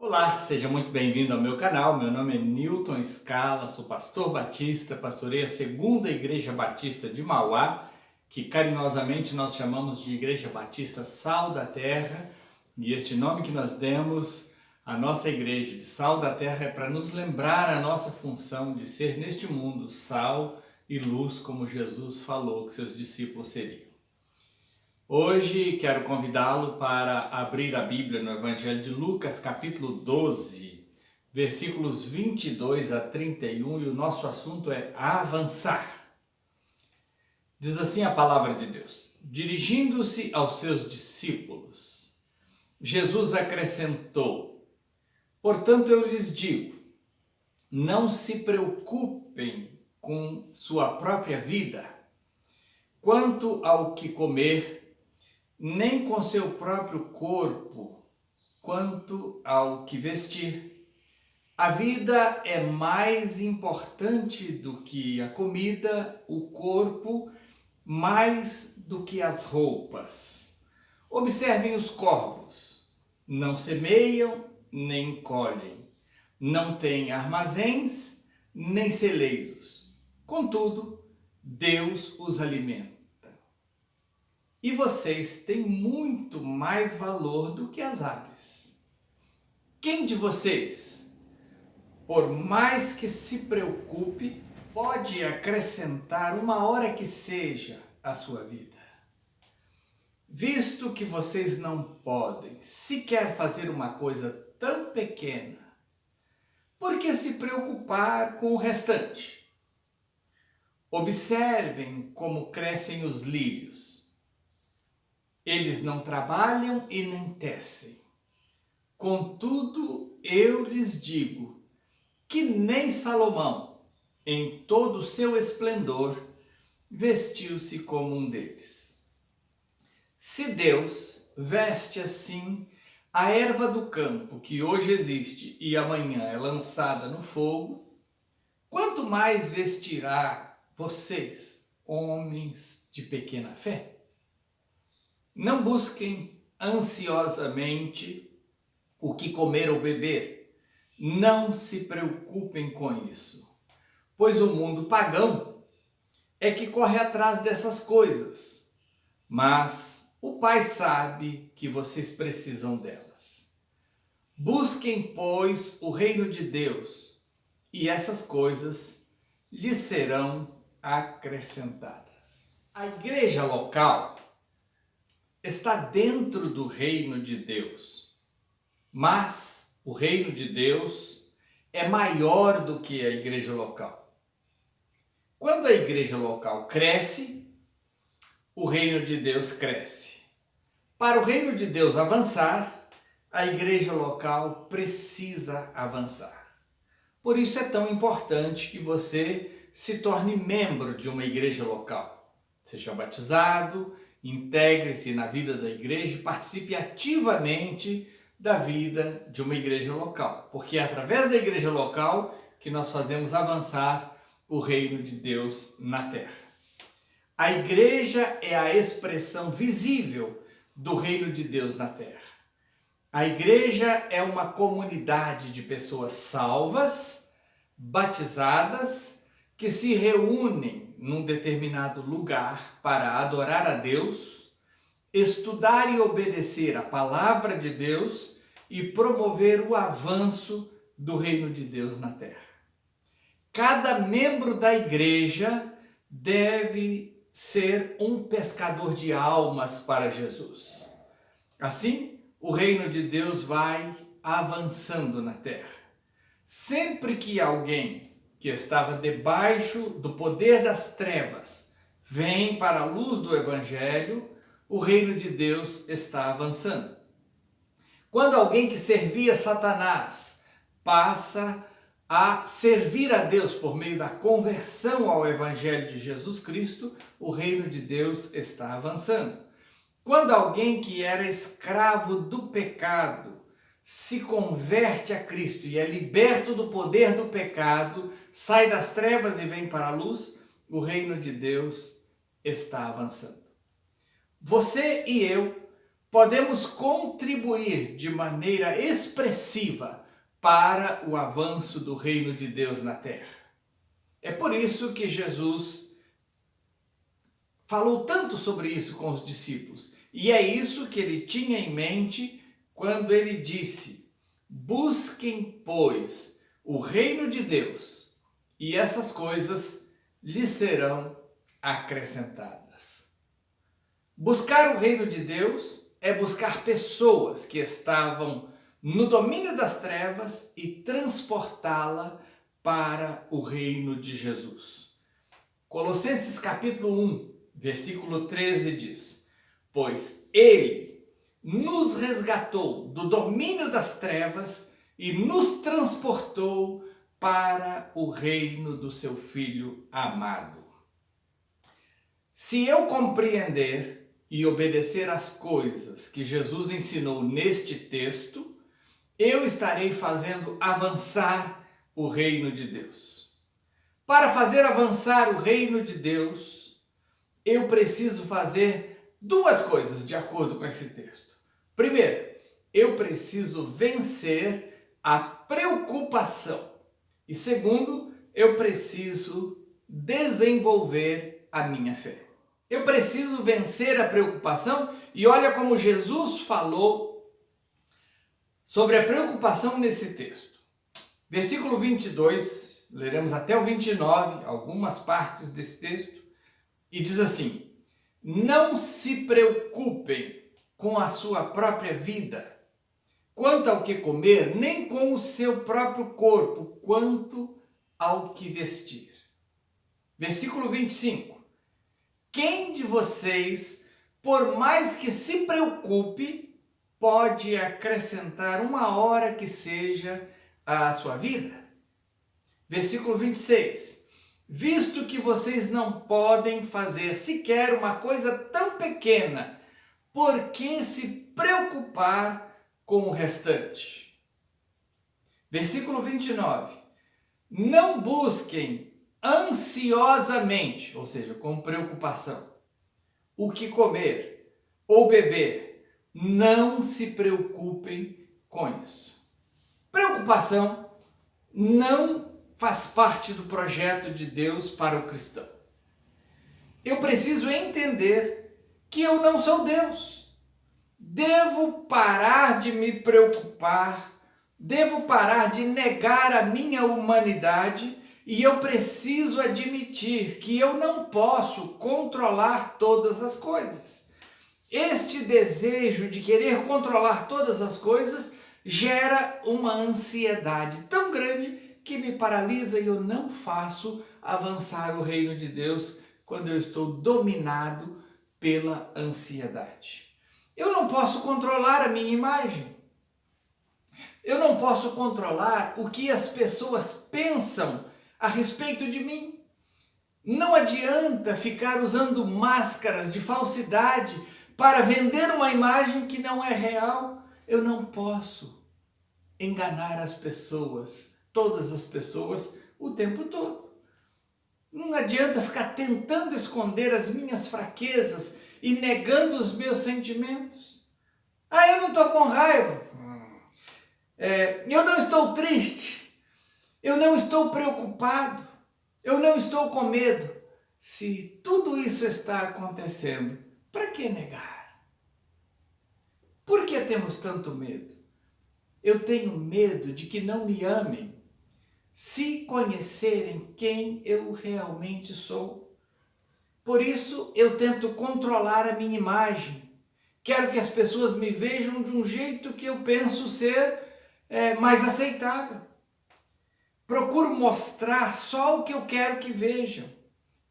Olá, seja muito bem-vindo ao meu canal. Meu nome é Newton Scala, sou pastor batista, pastorei a Segunda Igreja Batista de Mauá, que carinhosamente nós chamamos de Igreja Batista Sal da Terra, e este nome que nós demos à nossa igreja de Sal da Terra é para nos lembrar a nossa função de ser neste mundo sal e luz, como Jesus falou que seus discípulos seriam. Hoje quero convidá-lo para abrir a Bíblia no Evangelho de Lucas, capítulo 12, versículos 22 a 31, e o nosso assunto é avançar. Diz assim a palavra de Deus: dirigindo-se aos seus discípulos, Jesus acrescentou: portanto eu lhes digo, não se preocupem com sua própria vida, quanto ao que comer, nem com seu próprio corpo, quanto ao que vestir. A vida é mais importante do que a comida, o corpo mais do que as roupas. Observem os corvos, não semeiam nem colhem, não têm armazéns nem celeiros, contudo, Deus os alimenta. E vocês têm muito mais valor do que as aves. Quem de vocês, por mais que se preocupe, pode acrescentar uma hora que seja à sua vida? Visto que vocês não podem sequer fazer uma coisa tão pequena, por que se preocupar com o restante? Observem como crescem os lírios. Eles não trabalham e nem tecem. Contudo, eu lhes digo que nem Salomão, em todo o seu esplendor, vestiu-se como um deles. Se Deus veste assim a erva do campo, que hoje existe e amanhã é lançada no fogo, quanto mais vestirá vocês, homens de pequena fé? Não busquem ansiosamente o que comer ou beber. Não se preocupem com isso, pois o mundo pagão é que corre atrás dessas coisas. Mas o Pai sabe que vocês precisam delas. Busquem, pois, o reino de Deus, e essas coisas lhes serão acrescentadas. A igreja local está dentro do reino de Deus, mas o reino de Deus é maior do que a igreja local. Quando a igreja local cresce, o reino de Deus cresce. Para o reino de Deus avançar, a igreja local precisa avançar. Por isso é tão importante que você se torne membro de uma igreja local. Seja batizado, integre-se na vida da igreja e participe ativamente da vida de uma igreja local, porque é através da igreja local que nós fazemos avançar o reino de Deus na terra. A igreja é a expressão visível do reino de Deus na terra. A igreja é uma comunidade de pessoas salvas, batizadas, que se reúnem num determinado lugar para adorar a Deus, estudar e obedecer a palavra de Deus e promover o avanço do reino de Deus na terra. Cada membro da igreja deve ser um pescador de almas para Jesus. Assim, o reino de Deus vai avançando na terra. Sempre que alguém que estava debaixo do poder das trevas vem para a luz do Evangelho, o reino de Deus está avançando. Quando alguém que servia Satanás passa a servir a Deus por meio da conversão ao Evangelho de Jesus Cristo, o reino de Deus está avançando. Quando alguém que era escravo do pecado se converte a Cristo e é liberto do poder do pecado, sai das trevas e vem para a luz, o reino de Deus está avançando. Você e eu podemos contribuir de maneira expressiva para o avanço do reino de Deus na terra. É por isso que Jesus falou tanto sobre isso com os discípulos. E é isso que ele tinha em mente quando ele disse: busquem, pois, o reino de Deus, e essas coisas lhes serão acrescentadas. Buscar o reino de Deus é buscar pessoas que estavam no domínio das trevas e transportá-la para o reino de Jesus. Colossenses capítulo 1, versículo 13 diz: pois ele nos resgatou do domínio das trevas e nos transportou para o reino do seu Filho amado. Se eu compreender e obedecer às coisas que Jesus ensinou neste texto, eu estarei fazendo avançar o reino de Deus. Para fazer avançar o reino de Deus, eu preciso fazer duas coisas de acordo com esse texto. Primeiro, eu preciso vencer a preocupação. E segundo, eu preciso desenvolver a minha fé. Eu preciso vencer a preocupação, e olha como Jesus falou sobre a preocupação nesse texto. Versículo 22, leremos até o 29, algumas partes desse texto, e diz assim: não se preocupem com a sua própria vida, quanto ao que comer, nem com o seu próprio corpo, quanto ao que vestir. Versículo 25. Quem de vocês, por mais que se preocupe, pode acrescentar uma hora que seja à sua vida? Versículo 26. Visto que vocês não podem fazer sequer uma coisa tão pequena, por que se preocupar com o restante? Versículo 29. Não busquem ansiosamente, ou seja, com preocupação, o que comer ou beber. Não se preocupem com isso. Preocupação não faz parte do projeto de Deus para o cristão. Eu preciso entender que eu não sou Deus. Devo parar de me preocupar, devo parar de negar a minha humanidade, e eu preciso admitir que eu não posso controlar todas as coisas. Este desejo de querer controlar todas as coisas gera uma ansiedade tão grande que me paralisa, e eu não faço avançar o reino de Deus quando eu estou dominado pela ansiedade. Eu não posso controlar a minha imagem. Eu não posso controlar o que as pessoas pensam a respeito de mim. Não adianta ficar usando máscaras de falsidade para vender uma imagem que não é real. Eu não posso enganar as pessoas, todas as pessoas, o tempo todo. Não adianta ficar tentando esconder as minhas fraquezas e negando os meus sentimentos. Eu não estou com raiva. Eu não estou triste. Eu não estou preocupado. Eu não estou com medo. Se tudo isso está acontecendo, para que negar? Por que temos tanto medo? Eu tenho medo de que não me amem se conhecerem quem eu realmente sou. Por isso eu tento controlar a minha imagem. Quero que as pessoas me vejam de um jeito que eu penso ser mais aceitável. Procuro mostrar só o que eu quero que vejam.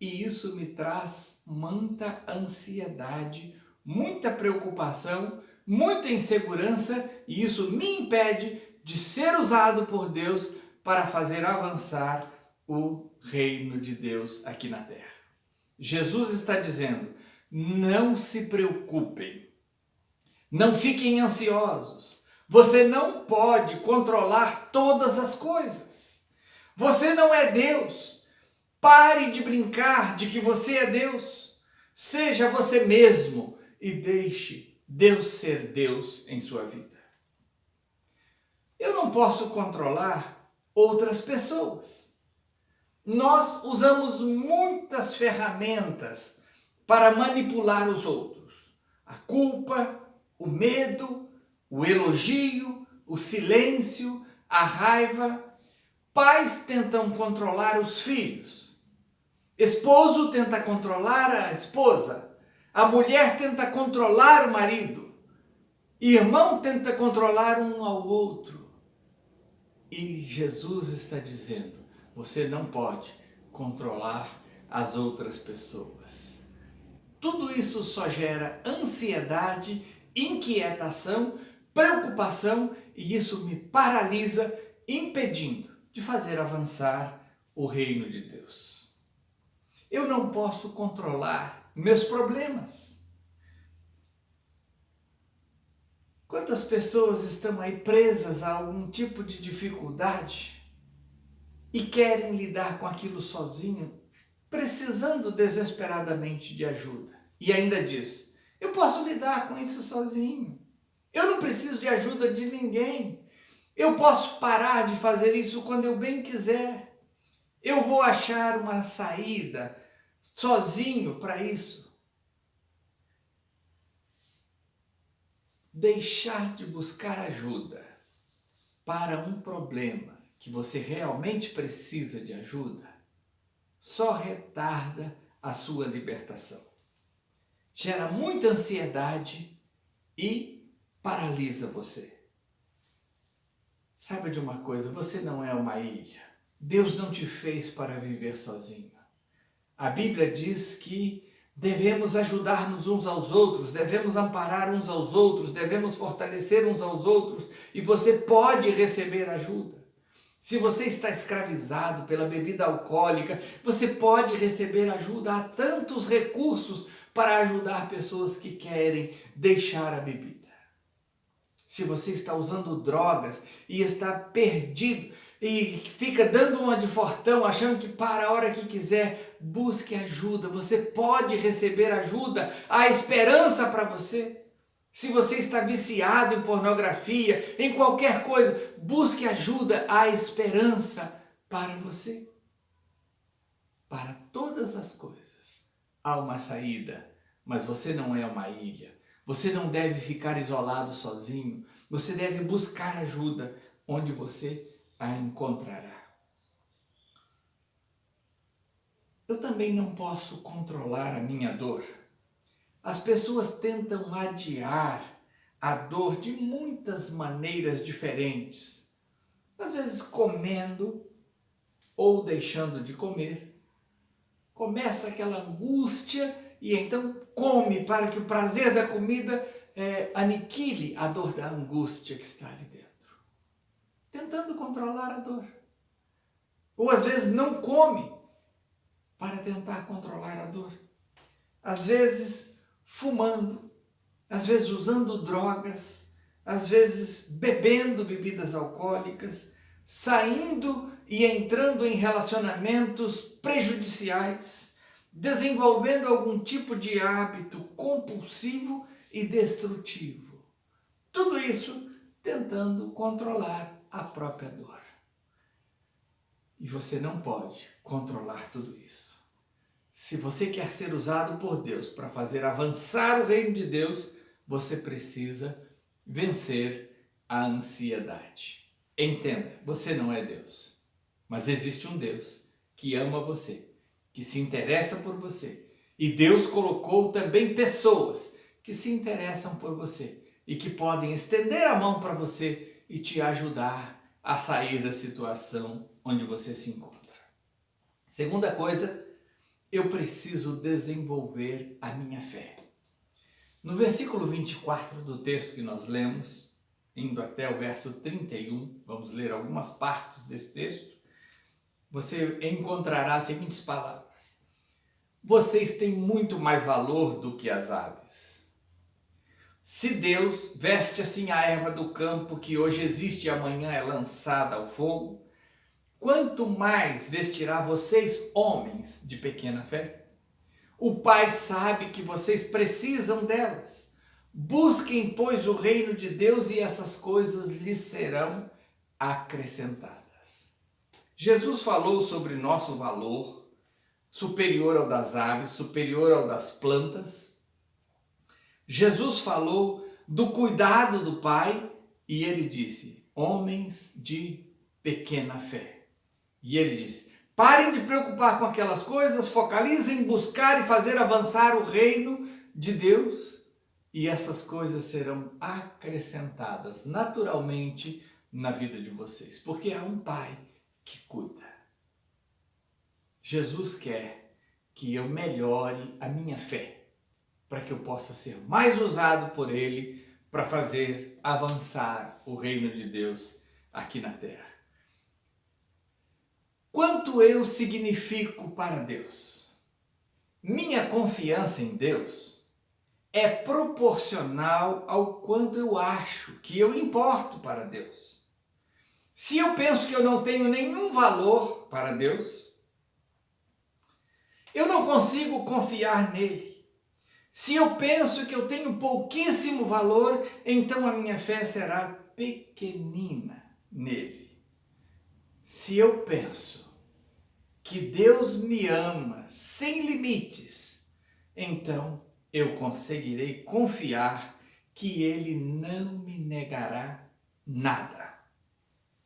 E isso me traz muita ansiedade, muita preocupação, muita insegurança, e isso me impede de ser usado por Deus para fazer avançar o reino de Deus aqui na terra. Jesus está dizendo: não se preocupem, não fiquem ansiosos. Você não pode controlar todas as coisas. Você não é Deus. Pare de brincar de que você é Deus. Seja você mesmo e deixe Deus ser Deus em sua vida. Eu não posso controlar outras pessoas. Nós usamos muitas ferramentas para manipular os outros. A culpa, o medo, o elogio, o silêncio, a raiva. Pais tentam controlar os filhos. Esposo tenta controlar a esposa. A mulher tenta controlar o marido. Irmão tenta controlar um ao outro. E Jesus está dizendo, você não pode controlar as outras pessoas. Tudo isso só gera ansiedade, inquietação, preocupação e isso me paralisa, impedindo de fazer avançar o reino de Deus. Eu não posso controlar meus problemas. Quantas pessoas estão aí presas a algum tipo de dificuldade e querem lidar com aquilo sozinho, precisando desesperadamente de ajuda. E ainda diz, eu posso lidar com isso sozinho. Eu não preciso de ajuda de ninguém. Eu posso parar de fazer isso quando eu bem quiser. Eu vou achar uma saída sozinho para isso. Deixar de buscar ajuda para um problema que você realmente precisa de ajuda só retarda a sua libertação. Gera muita ansiedade e paralisa você. Saiba de uma coisa, você não é uma ilha. Deus não te fez para viver sozinho. A Bíblia diz que devemos ajudar-nos uns aos outros, devemos amparar uns aos outros, devemos fortalecer uns aos outros e você pode receber ajuda. Se você está escravizado pela bebida alcoólica, você pode receber ajuda. Há tantos recursos para ajudar pessoas que querem deixar a bebida. Se você está usando drogas e está perdido e fica dando uma de fortão, achando que para a hora que quiser, busque ajuda. Você pode receber ajuda. Há esperança para você. Se você está viciado em pornografia, em qualquer coisa, busque ajuda. Há esperança para você. Para todas as coisas há uma saída, mas você não é uma ilha. Você não deve ficar isolado sozinho. Você deve buscar ajuda onde você a encontrará. Eu também não posso controlar a minha dor. As pessoas tentam adiar a dor de muitas maneiras diferentes. Às vezes comendo ou deixando de comer. Começa aquela angústia e então come para que o prazer da comida aniquile a dor da angústia que está ali dentro. Tentando controlar a dor. Ou às vezes não come para tentar controlar a dor. Às vezes fumando, às vezes usando drogas, às vezes bebendo bebidas alcoólicas, saindo e entrando em relacionamentos prejudiciais, desenvolvendo algum tipo de hábito compulsivo e destrutivo. Tudo isso tentando controlar a própria dor. E você não pode controlar tudo isso. Se você quer ser usado por Deus para fazer avançar o reino de Deus, você precisa vencer a ansiedade. Entenda, você não é Deus, mas existe um Deus que ama você, que se interessa por você. E Deus colocou também pessoas que se interessam por você e que podem estender a mão para você e te ajudar a sair da situação onde você se encontra. Segunda coisa, eu preciso desenvolver a minha fé. No versículo 24 do texto que nós lemos, indo até o verso 31, vamos ler algumas partes desse texto, você encontrará as seguintes palavras. Vocês têm muito mais valor do que as aves. Se Deus veste assim a erva do campo, que hoje existe e amanhã é lançada ao fogo, quanto mais vestirá vocês, homens de pequena fé? O Pai sabe que vocês precisam delas. Busquem, pois, o reino de Deus e essas coisas lhes serão acrescentadas. Jesus falou sobre nosso valor, superior ao das aves, superior ao das plantas. Jesus falou do cuidado do Pai e ele disse: homens de pequena fé. E ele disse: parem de preocupar com aquelas coisas, focalizem em buscar e fazer avançar o reino de Deus e essas coisas serão acrescentadas naturalmente na vida de vocês, porque há um Pai que cuida. Jesus quer que eu melhore a minha fé, para que eu possa ser mais usado por Ele para fazer avançar o reino de Deus aqui na terra. Quanto eu significo para Deus? Minha confiança em Deus é proporcional ao quanto eu acho que eu importo para Deus. Se eu penso que eu não tenho nenhum valor para Deus, eu não consigo confiar nele. Se eu penso que eu tenho pouquíssimo valor, então a minha fé será pequenina nele. Se eu penso que Deus me ama sem limites, então eu conseguirei confiar que Ele não me negará nada.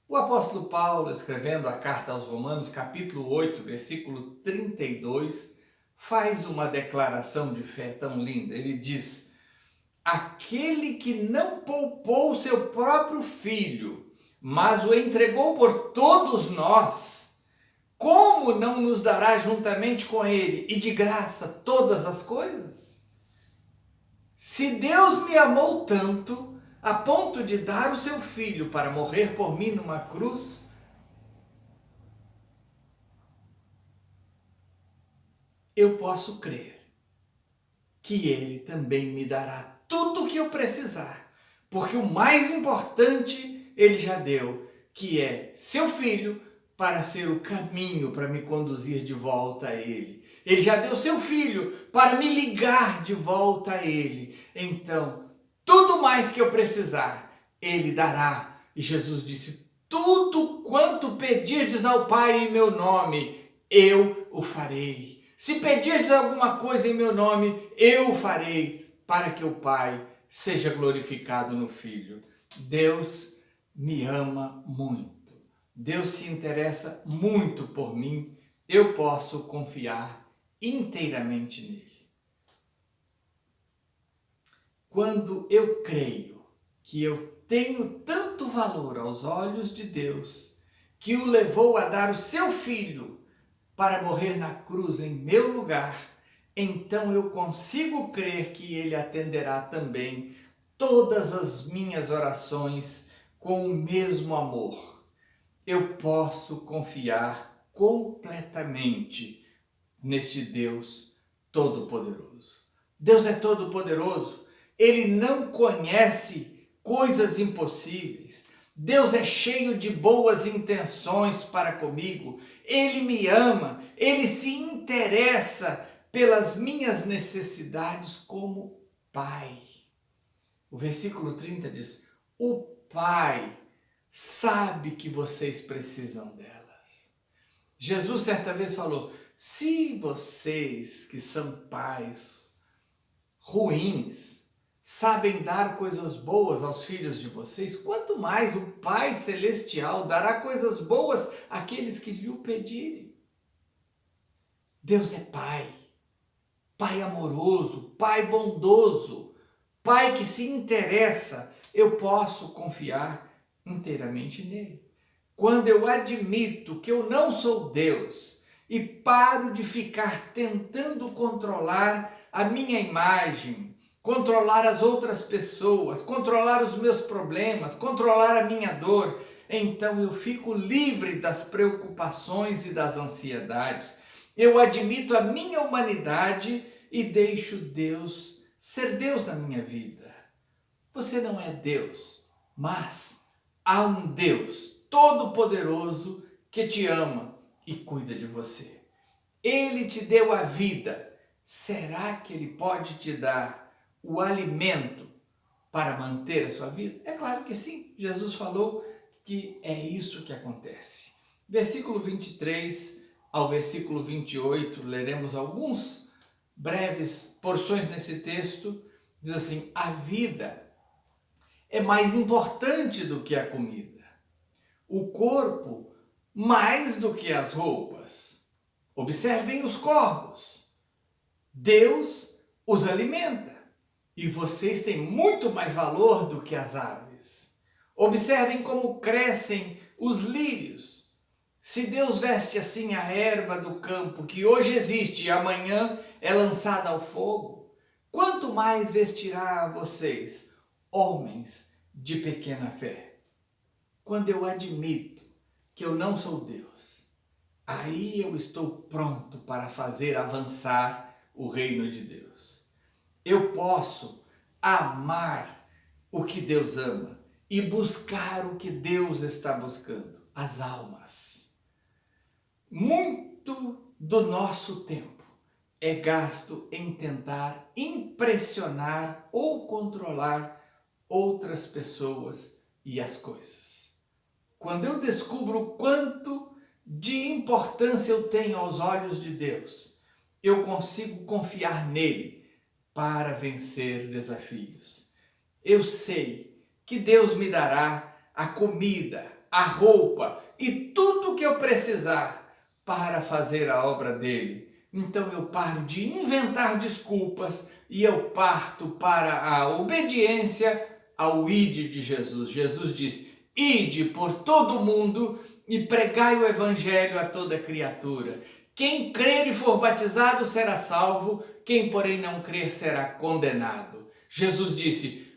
O apóstolo Paulo, escrevendo a carta aos Romanos, capítulo 8, versículo 32, faz uma declaração de fé tão linda. Ele diz: aquele que não poupou seu próprio filho, mas o entregou por todos nós, como não nos dará juntamente com ele e de graça todas as coisas? Se Deus me amou tanto a ponto de dar o seu filho para morrer por mim numa cruz, eu posso crer que Ele também me dará tudo o que eu precisar, porque o mais importante Ele já deu, que é seu filho, para ser o caminho para me conduzir de volta a Ele. Ele já deu seu filho para me ligar de volta a Ele. Então, tudo mais que eu precisar, Ele dará. E Jesus disse: tudo quanto pedirdes ao Pai em meu nome, eu o farei. Se pedirdes alguma coisa em meu nome, eu o farei, para que o Pai seja glorificado no Filho. Deus me ama muito. Deus se interessa muito por mim. Eu posso confiar inteiramente nele. Quando eu creio que eu tenho tanto valor aos olhos de Deus, que o levou a dar o seu filho para morrer na cruz em meu lugar, então eu consigo crer que ele atenderá também todas as minhas orações com o mesmo amor. Eu posso confiar completamente neste Deus Todo-Poderoso. Deus é todo-poderoso. Ele não conhece coisas impossíveis. Deus é cheio de boas intenções para comigo. Ele me ama. Ele se interessa pelas minhas necessidades como Pai. O versículo 30 diz: o Pai sabe que vocês precisam delas. Jesus certa vez falou: se vocês que são pais ruins sabem dar coisas boas aos filhos de vocês, quanto mais o Pai Celestial dará coisas boas àqueles que lhe o pedirem. Deus é Pai, Pai amoroso, Pai bondoso, Pai que se interessa. Eu posso confiar inteiramente nele. Quando eu admito que eu não sou Deus e paro de ficar tentando controlar a minha imagem, controlar as outras pessoas, controlar os meus problemas, controlar a minha dor, então eu fico livre das preocupações e das ansiedades. Eu admito a minha humanidade e deixo Deus ser Deus na minha vida. Você não é Deus, mas há um Deus todo-poderoso que te ama e cuida de você. Ele te deu a vida. Será que Ele pode te dar o alimento para manter a sua vida? É claro que sim. Jesus falou que é isso que acontece. Versículo 23 ao versículo 28, leremos alguns breves porções nesse texto. Diz assim: a vida é mais importante do que a comida, o corpo mais do que as roupas. Observem os corvos. Deus os alimenta e vocês têm muito mais valor do que as aves. Observem como crescem os lírios. Se Deus veste assim a erva do campo, que hoje existe e amanhã é lançada ao fogo, quanto mais vestirá a vocês, homens de pequena fé? Quando eu admito que eu não sou Deus, aí eu estou pronto para fazer avançar o reino de Deus. Eu posso amar o que Deus ama e buscar o que Deus está buscando, as almas. Muito do nosso tempo é gasto em tentar impressionar ou controlar outras pessoas e as coisas. Quando eu descubro o quanto de importância eu tenho aos olhos de Deus, eu consigo confiar nele para vencer desafios. Eu sei que Deus me dará a comida, a roupa e tudo o que eu precisar para fazer a obra dele. Então eu paro de inventar desculpas e eu parto para a obediência ao ide de Jesus. Jesus diz: ide por todo o mundo e pregai o evangelho a toda criatura. Quem crer e for batizado será salvo, quem porém não crer será condenado. Jesus disse: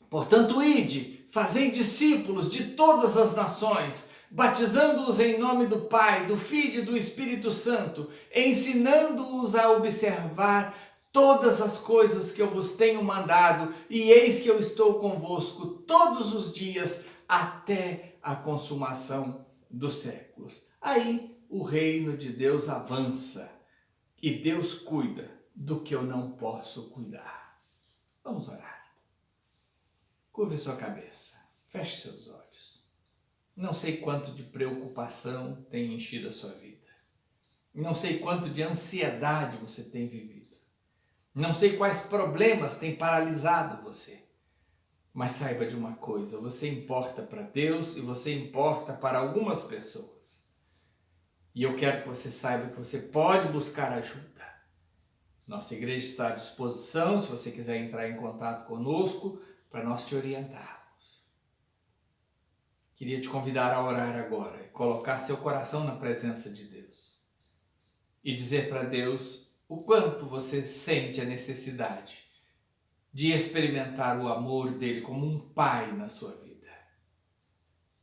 portanto, ide, fazei discípulos de todas as nações, batizando-os em nome do Pai, do Filho e do Espírito Santo, ensinando-os a observar todas as coisas que eu vos tenho mandado, e eis que eu estou convosco todos os dias até a consumação dos séculos. Aí o reino de Deus avança e Deus cuida do que eu não posso cuidar. Vamos orar. Curve sua cabeça, feche seus olhos. Não sei quanto de preocupação tem enchido a sua vida. Não sei quanto de ansiedade você tem vivido. Não sei quais problemas têm paralisado você. Mas saiba de uma coisa, você importa para Deus e você importa para algumas pessoas. E eu quero que você saiba que você pode buscar ajuda. Nossa igreja está à disposição, se você quiser entrar em contato conosco, para nós te orientarmos. Queria te convidar a orar agora e colocar seu coração na presença de Deus. E dizer para Deus o quanto você sente a necessidade de experimentar o amor dele como um pai na sua vida.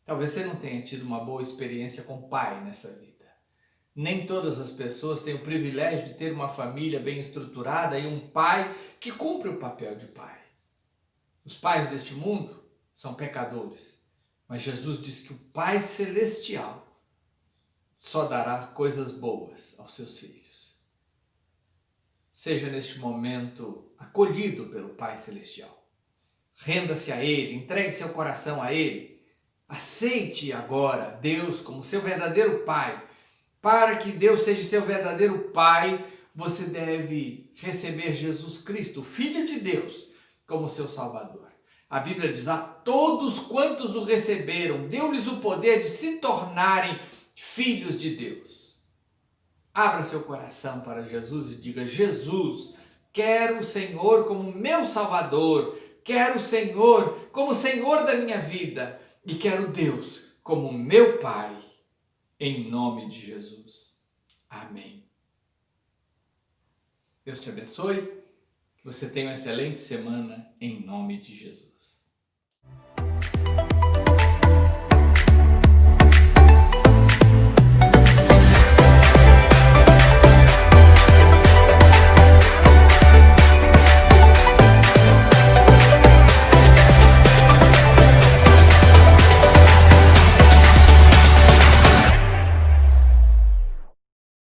Talvez você não tenha tido uma boa experiência com pai nessa vida. Nem todas as pessoas têm o privilégio de ter uma família bem estruturada e um pai que cumpre o papel de pai. Os pais deste mundo são pecadores, mas Jesus diz que o Pai Celestial só dará coisas boas aos seus filhos. Seja neste momento acolhido pelo Pai Celestial. Renda-se a Ele, entregue seu coração a Ele. Aceite agora Deus como seu verdadeiro Pai. Para que Deus seja seu verdadeiro Pai, você deve receber Jesus Cristo, o Filho de Deus, como seu Salvador. A Bíblia diz: a todos quantos o receberam, deu-lhes o poder de se tornarem filhos de Deus. Abra seu coração para Jesus e diga: Jesus, quero o Senhor como meu Salvador, quero o Senhor como Senhor da minha vida e quero Deus como meu Pai, em nome de Jesus. Amém. Deus te abençoe, que você tenha uma excelente semana em nome de Jesus.